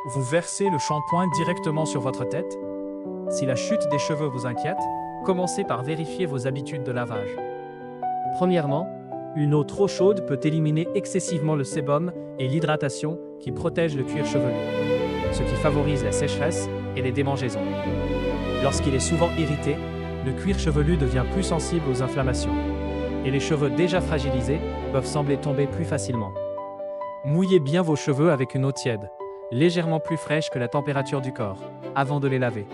Vous versez le shampoing directement sur votre tête? Si la chute des cheveux vous inquiète, commencez par vérifier vos habitudes de lavage. Premièrement, une eau trop chaude peut éliminer excessivement le sébum et l'hydratation qui protègent le cuir chevelu, ce qui favorise la sécheresse et les démangeaisons. Lorsqu'il est souvent irrité, le cuir chevelu devient plus sensible aux inflammations, et les cheveux déjà fragilisés peuvent sembler tomber plus facilement. Mouillez bien vos cheveux avec une eau tiède, légèrement plus fraîche que la température du corps, avant de les laver.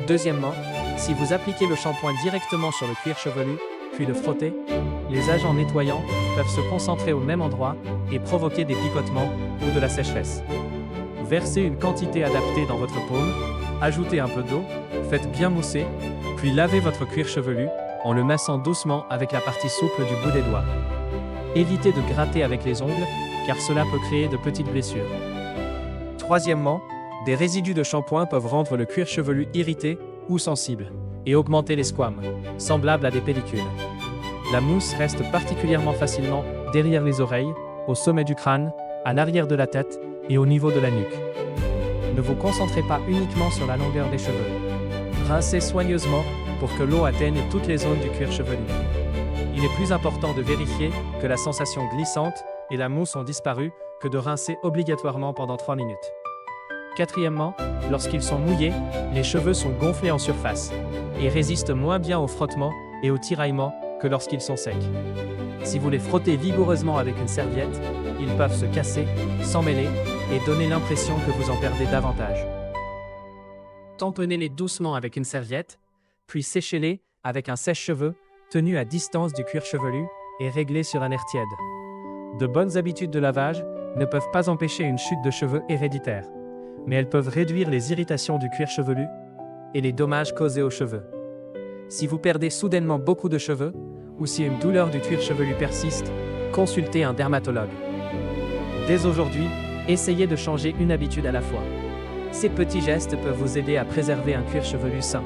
Deuxièmement, si vous appliquez le shampoing directement sur le cuir chevelu, puis le frottez, les agents nettoyants peuvent se concentrer au même endroit et provoquer des picotements ou de la sécheresse. Versez une quantité adaptée dans votre paume, ajoutez un peu d'eau, faites bien mousser, puis lavez votre cuir chevelu en le massant doucement avec la partie souple du bout des doigts. Évitez de gratter avec les ongles, car cela peut créer de petites blessures. Troisièmement, des résidus de shampoing peuvent rendre le cuir chevelu irrité ou sensible, et augmenter les squames, semblables à des pellicules. La mousse reste particulièrement facilement derrière les oreilles, au sommet du crâne, à l'arrière de la tête et au niveau de la nuque. Ne vous concentrez pas uniquement sur la longueur des cheveux. Rincez soigneusement pour que l'eau atteigne toutes les zones du cuir chevelu. Il est plus important de vérifier que la sensation glissante et la mousse ont disparu que de rincer obligatoirement pendant 3 minutes. Quatrièmement, lorsqu'ils sont mouillés, les cheveux sont gonflés en surface et résistent moins bien au frottement et au tiraillement que lorsqu'ils sont secs. Si vous les frottez vigoureusement avec une serviette, ils peuvent se casser, s'emmêler et donner l'impression que vous en perdez davantage. Tamponnez-les doucement avec une serviette, puis séchez-les avec un sèche-cheveux tenu à distance du cuir chevelu et réglé sur un air tiède. De bonnes habitudes de lavage ne peuvent pas empêcher une chute de cheveux héréditaire, mais elles peuvent réduire les irritations du cuir chevelu et les dommages causés aux cheveux. Si vous perdez soudainement beaucoup de cheveux, ou si une douleur du cuir chevelu persiste, consultez un dermatologue. Dès aujourd'hui, essayez de changer une habitude à la fois. Ces petits gestes peuvent vous aider à préserver un cuir chevelu sain.